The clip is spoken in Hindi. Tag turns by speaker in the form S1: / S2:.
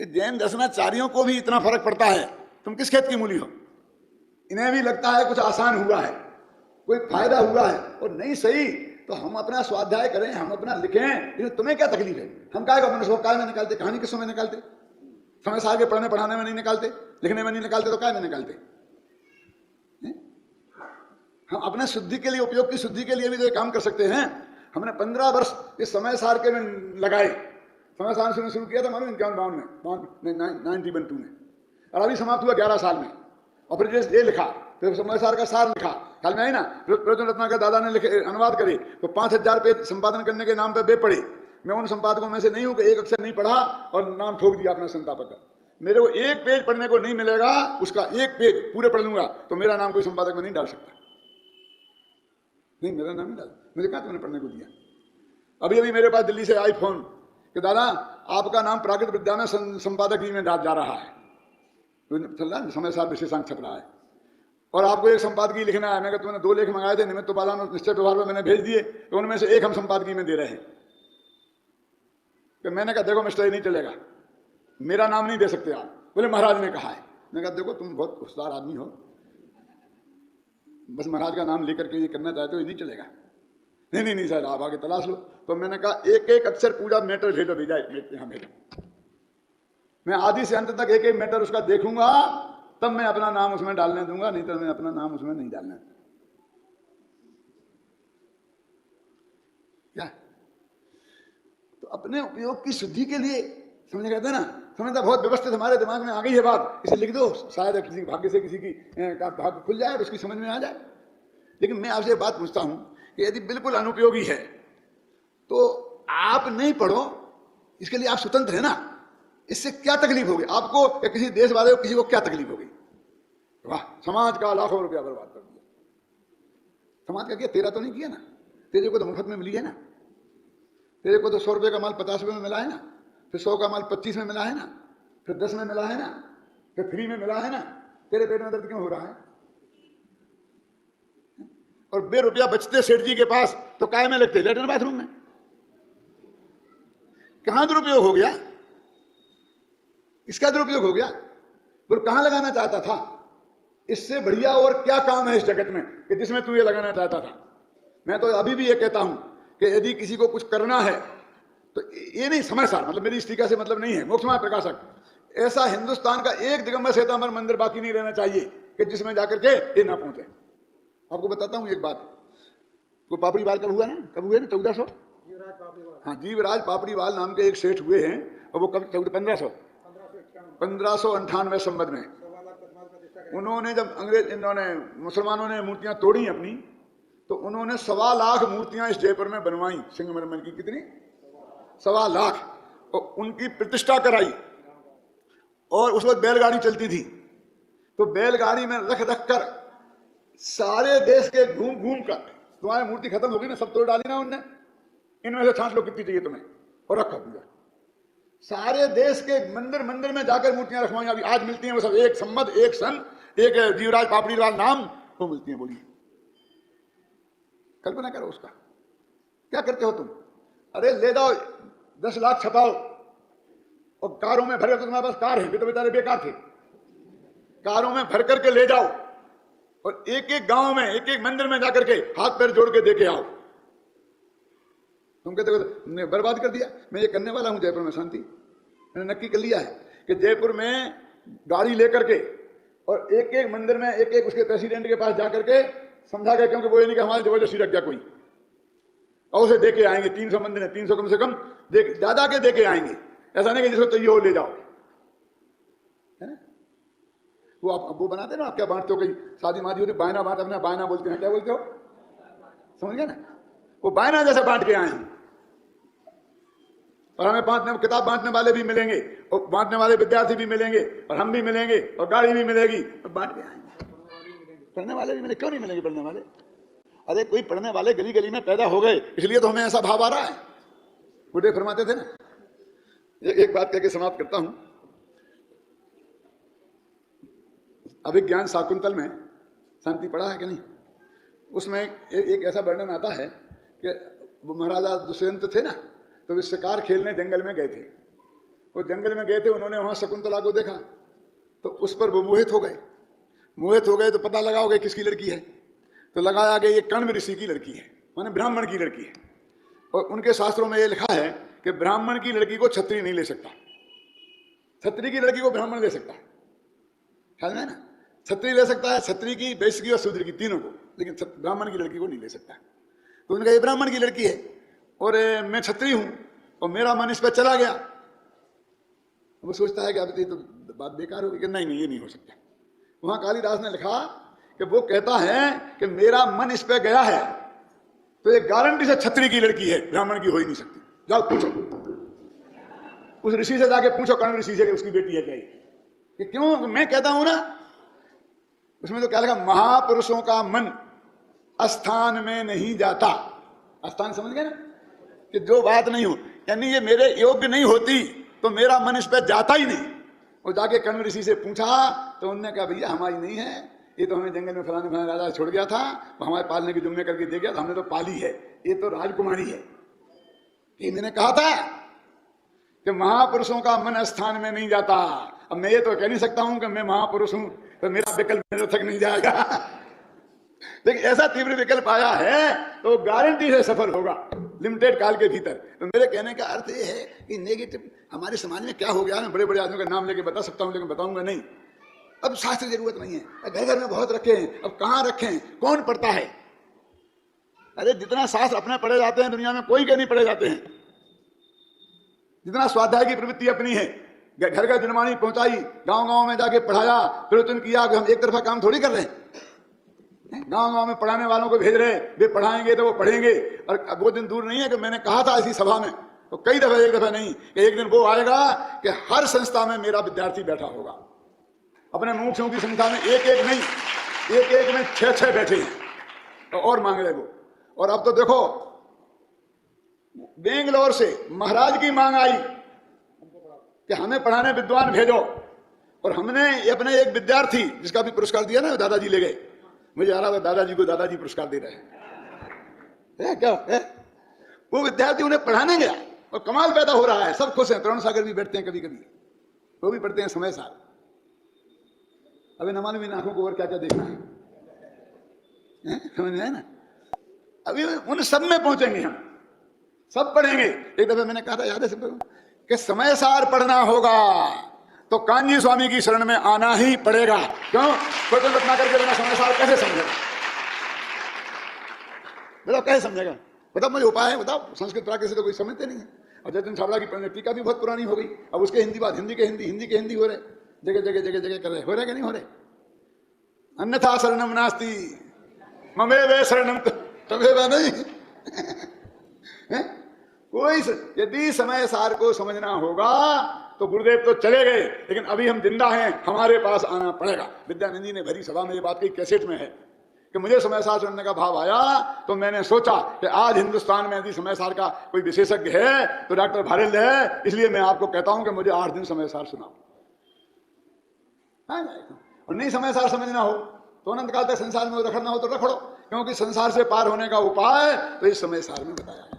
S1: कि जैन दर्शनाचार्यों को भी इतना फर्क पड़ता है, तुम किस खेत की मूली हो। इन्हें भी लगता है कुछ आसान हुआ है, कोई फायदा हुआ है, और नहीं सही तो हम अपना स्वाध्याय करें, हम अपना लिखें, इसमें तुम्हें क्या तकलीफ है। हम काय को अपने शोक काय में निकालते, कहानी किस में निकालते, समय साल के पढ़ने पढ़ाने में नहीं निकालते, लिखने में नहीं निकालते, तो काय में निकालते। हम अपने शुद्धि के लिए, उपयोग की शुद्धि के लिए भी तो काम कर सकते हैं। हमने 15 वर्ष इस समय सार के में लगाए। समय सार से शुरू किया था मालूम 51-52 में, 91 में, और अभी समाप्त हुआ 11 साल में। और फिर ये लिखा, फिर समय सार का सार लिखा, ख्याल में आई ना। प्रयोजन रत्ना के दादा ने लिखे, अनुवाद करे, तो 5000 पेज संपादन करने के नाम पे बे पढ़े। मैं उन संपादकों में से नहीं हूं कि एक अक्षर नहीं पढ़ा और नाम ठोक दिया अपने संपादक का। मेरे को एक पेज पढ़ने को नहीं मिलेगा, उसका एक पेज पूरे पढ़ लूंगा तो मेरा नाम कोई संपादक में नहीं डाल सकता। नहीं, मेरा नाम नहीं डाल, मुझे कहा तुमने पढ़ने को दिया। अभी अभी मेरे पास दिल्ली से आई फोन कि दादा आपका नाम प्राकृत विद्या में संपादक में जा रहा है, चल रहा है, समय सार विशेषांक छप रहा है, और आपको एक संपादकीय लिखना है। मैं तुमने 2 लेख मंगाए थे, निमित्त उपादान और निश्चय व्यवहार में मैंने भेज दिए, तो उनमें से एक हम संपादकीय में दे रहे हैं। तो मैंने कहा देखो मिस्टर, नहीं चलेगा, मेरा नाम नहीं दे सकते आप। बोले महाराज ने कहा है। मैंने कहा देखो तुम बहुत होशियार आदमी हो, बस महाराज का नाम लेकर के ये करना चाहते हो, ये नहीं चलेगा। नहीं नहीं सर, आप आगे तलाश लो। तो मैंने कहा एक एक अक्षर पूरा मैटर भेजो, भेजा यहाँ भेजो। मैं आदि से अंत तक एक एक मैटर उसका देखूंगा, तब मैं अपना नाम उसमें डालने दूंगा, नहीं तो मैं अपना नाम उसमें नहीं डालना। क्या तो अपने उपयोग की शुद्धि के लिए समझने कहते हैं ना, समझता बहुत व्यवस्थित हमारे दिमाग में आ गई है बात, इसे लिख दो, शायद किसी भाग्य से किसी की भाग्य खुल जाए, उसकी समझ में आ जाए। लेकिन मैं आपसे बात पूछता हूं कि यदि बिल्कुल अनुपयोगी है तो आप नहीं पढ़ो, इसके लिए आप स्वतंत्र है ना, इससे क्या तकलीफ होगी आपको या किसी देश वाले को, किसी को क्या तकलीफ होगी। वाह, समाज का लाखों रुपया बर्बाद कर दिया। समाज का किया, तेरा तो नहीं किया ना, तेरे को तो मुफ्त में मिली है ना, तेरे को तो 100 रुपये का माल 50 रुपये में मिला है ना, फिर 100 का माल 25 में मिला है ना, फिर 10 में मिला है ना, फिर फ्री में मिला है ना। तेरे पेट में दर्द क्यों हो रहा है। और ₹2 बचते सेठ जी के पास तो काय में लगते, लेटरिन बाथरूम में। कहां दुरुपयोग हो गया, इसका दुरुपयोग हो गया। फिर कहां लगाना चाहता था, इससे बढ़िया और क्या काम है इस जगत में कि जिसमें तू ये लगाना चाहता था। मैं तो अभी भी ये कहता हूं कि यदि किसी को कुछ करना है तो ये नहीं समय सार, मतलब मेरी इस टीका से मतलब नहीं है, मोक्षमार्ग प्रकाशक, ऐसा हिंदुस्तान का एक दिगंबर श्वेतांबर मंदिर बाकी नहीं रहना चाहिए कि जिसमें जाकर के ये ना पहुंचे। आपको बताता हूं एक बात, वो पापड़ी बाल कब हुआ ना, कब हुए ना, 1400, हाँ, जीवराज पापड़ीवाल नाम के एक सेठ हुए हैं, और वो कब 1598 संवत में। उन्होंने जब इन्होंने मुसलमानों ने मूर्तियां तोड़ी अपनी, तो उन्होंने 1.25 लाख मूर्तियां इस जयपुर में बनवाई, सिंगमरमर की। कितनी? 1.25 लाख। और उनकी प्रतिष्ठा कराई। और उस वक्त बैलगाड़ी चलती थी, तो बैलगाड़ी में रख रख कर सारे देश के घूम घूम कर, तुम्हारी मूर्ति खत्म होगी ना, सब तोड़ डाली ना उनने, इनमें से छांट लो कितनी चाहिए तुम्हें, और रखा पूरा। सारे देश के मंदिर मंदिर में जाकर मूर्तियां रखवाई, अभी आज मिलती हैं वो सब, एक संवत, एक सन, एक जीवराज पापड़ीवाल नाम, वो मिलती हैं। बोलिए, कल्पना करो उसका। क्या करते हो तुम? अरे ले जाओ 10 लाख छपाओ और कारों में भरे, तो तुम्हारे पास कार है, वे तो बेचारे बेकार थे, कारों में भर करके ले जाओ और एक एक गांव में, एक एक मंदिर में जाकर के हाथ पैर जोड़ के देके आओ। तुम कहते हो बर्बाद कर दिया। मैं ये करने वाला हूं जयपुर में, शांति मैंने नक्की कर लिया है कि जयपुर में गाड़ी लेकर के और एक एक मंदिर में, एक एक उसके प्रेसिडेंट के पास जाकर के समझा गया, क्योंकि वो ये नहीं कि हमारी जबरदस्ती रख गया कोई, और उसे देके आएंगे। 300 मंदिर है, 300 कम से कम ज्यादा के देके आएंगे। ऐसा नहीं कि जिसको तो ये हो ले जाओ, है ना। वो आप वो बनाते ना, आप क्या बांटते हो, कहीं शादी मादी होती, बायना बांट, अपना बायना बोलते हैं, क्या बोलते हो, समझ गए ना। वो बायना जैसे बांट के आए हैं। और हमें बांटने, किताब बांटने वाले भी मिलेंगे, और बांटने वाले विद्यार्थी भी मिलेंगे, और हम भी मिलेंगे, और गाड़ी भी मिलेगी, और बांट के आएंगे। पढ़ने वाले भी मिलेंगे, क्यों नहीं मिलेंगे पढ़ने वाले? अरे कोई पढ़ने वाले गली गली में पैदा हो गए, इसलिए तो हमें ऐसा भाव आ रहा है। बुढ़े फरमाते थे ना। एक बात कह के समाप्त करता हूं। अभिज्ञान शाकुंतल में, शांति पढ़ा है कि नहीं, उसमें एक ऐसा वर्णन आता है कि महाराजा दुष्यंत थे ना, तो वे शिकार खेलने जंगल में गए थे। वो जंगल में गए थे, उन्होंने वहां शकुंतला को देखा तो उस पर वो मोहित हो गए। मोहित हो गए तो पता लगाओगे किसकी लड़की है, तो लगाया कि ये कण्व ऋषि की लड़की है, माने ब्राह्मण की लड़की है। और उनके शास्त्रों में ये लिखा है कि ब्राह्मण की लड़की को क्षत्रिय नहीं ले सकता, क्षत्रिय की लड़की को ब्राह्मण ले सकता है, ख्याल है ना। क्षत्रिय ले सकता है, क्षत्रिय की, वैश्य की और शूद्र की, तीनों को, लेकिन ब्राह्मण की लड़की को नहीं ले सकता। तो उनका ये ब्राह्मण की लड़की है और मैं क्षत्रिय हूं और मेरा मन इस पर चला गया। वो सोचता है कि अब ये तो बात बेकार होगी, कि नहीं नहीं ये नहीं हो सकता। वहां कालिदास ने लिखा कि वो कहता है कि मेरा मन इस पे गया है तो ये गारंटी से क्षत्रिय की लड़की है, ब्राह्मण की हो ही नहीं सकती। जाओ पूछो, उस ऋषि से जाके पूछो, कण्व ऋषि से, उसकी बेटी है क्या ये? क्यों मैं कहता हूं ना, उसमें तो क्या लगा, महापुरुषों का मन अस्थान में नहीं जाता। अस्थान समझ गए ना, कि जो बात नहीं हो, यानी ये मेरे योग्य नहीं होती तो मेरा मन इस पर जाता ही नहीं। वो जाके कण्व ऋषि से पूछा तो उन्होंने कहा भैया हमारी नहीं है, ये तो हमें जंगल में फलाने फलाने राजा छोड़ गया था, वो हमारे पालने की जुम्मे करके दे गया था, हमने तो पाली है, ये तो राजकुमारी है। मैंने कहा था कि महापुरुषों का मन स्थान में नहीं जाता। अब मैं ये तो कह नहीं सकता हूं कि मैं महापुरुष हूं तो मेरा विकल्प मेरे तक नहीं जाएगा, लेकिन ऐसा तीव्र विकल्प आया है तो गारंटी से सफल होगा लिमिटेड काल के भीतर। तो मेरे कहने का अर्थ ये है कि नेगेटिव हमारे समाज में क्या हो गया, मैं बड़े बड़े आदमियों का नाम लेके बता सकता हूं लेकिन बताऊंगा नहीं। अब शास्त्र की जरूरत नहीं है, घर घर में बहुत रखे हैं, अब कहां रखें, कौन पढ़ता है? अरे जितना शास्त्र अपने पढ़े जाते हैं दुनिया में कोई के नहीं पढ़े जाते हैं। जितना स्वाध्याय की प्रवृत्ति अपनी है, घर घर जनवाणी पहुंचाई, गांव गांव में जाके पढ़ाया, प्रवचन किया, हम एक तरफा काम थोड़ी कर रहे हैं। गांव गांव में पढ़ाने वालों को भेज रहे, वे पढ़ाएंगे तो वो पढ़ेंगे। और वो दिन दूर नहीं है कि मैंने कहा था इसी सभा में, तो कई दफा, एक दफा नहीं, कि एक दिन वो आएगा कि हर संस्था में मेरा विद्यार्थी बैठा होगा। अपने मुमुक्षुओं की संख्या में एक एक नहीं, एक एक में 6-6 बैठे हैं, तो और मांग रहे वो। और अब तो देखो बेंगलोर से महाराज की मांग आई कि हमें पढ़ाने विद्वान भेजो, और हमने अपने एक विद्यार्थी जिसका भी पुरस्कार दिया ना, दादाजी ले गए, मुझे आ रहा था दादाजी को दादाजी पुरस्कार दे रहे हैं, क्या है? वो विद्यार्थी उन्हें पढ़ाने गया और कमाल पैदा हो रहा है, सब खुश हैं। तरुण सागर भी बैठते हैं कभी कभी, वो भी पढ़ते हैं समय साल। अबे न मालूम इन आंखों को और क्या क्या देखना है, समझ में है ना। अभी उन सब में पहुंचेंगे हम, सब पढ़ेंगे। एक दफे मैंने कहा था, याद है सबको, कि समय सार पढ़ना होगा तो कान्जी स्वामी की शरण में आना ही पड़ेगा। क्यों? स्वतंत्र रत्ना करके बिना समय सार कैसे समझेगा? बताओ कैसे समझेगा? बताओ मुझे उपाय है, बताओ। संस्कृत प्राकृत से तो कोई समझते नहीं है। और जतिन छाबड़ा की टीका भी बहुत पुरानी हो गई, अब उसके हिंदी बात, हिंदी के हिंदी, हिंदी के हिंदी हो रहे, जगह जगह जगह जगह कर रहे, हो रहे कि नहीं हो रहे? अन्यथा शरणम नास्ति ममेव शरणम तमेव नहीं। कोई यदि समय सार को समझना होगा तो गुरुदेव तो चले गए, लेकिन अभी हम जिंदा हैं, हमारे पास आना पड़ेगा। विद्यानंद जी ने भरी सभा में ये बात कही, कैसेट में है, कि मुझे समय सार सुनने का भाव आया तो मैंने सोचा कि आज हिंदुस्तान में यदि समय सार का कोई विशेषज्ञ है तो डॉक्टर भारेल है, इसलिए मैं आपको कहता हूं कि मुझे 8 दिन समय सार सुनाओ। और नहीं समय सार समझना हो तो अनंत काल तक संसार में रखना हो तो रख लो, क्योंकि संसार से पार होने का उपाय तो इस समय सार में बताया।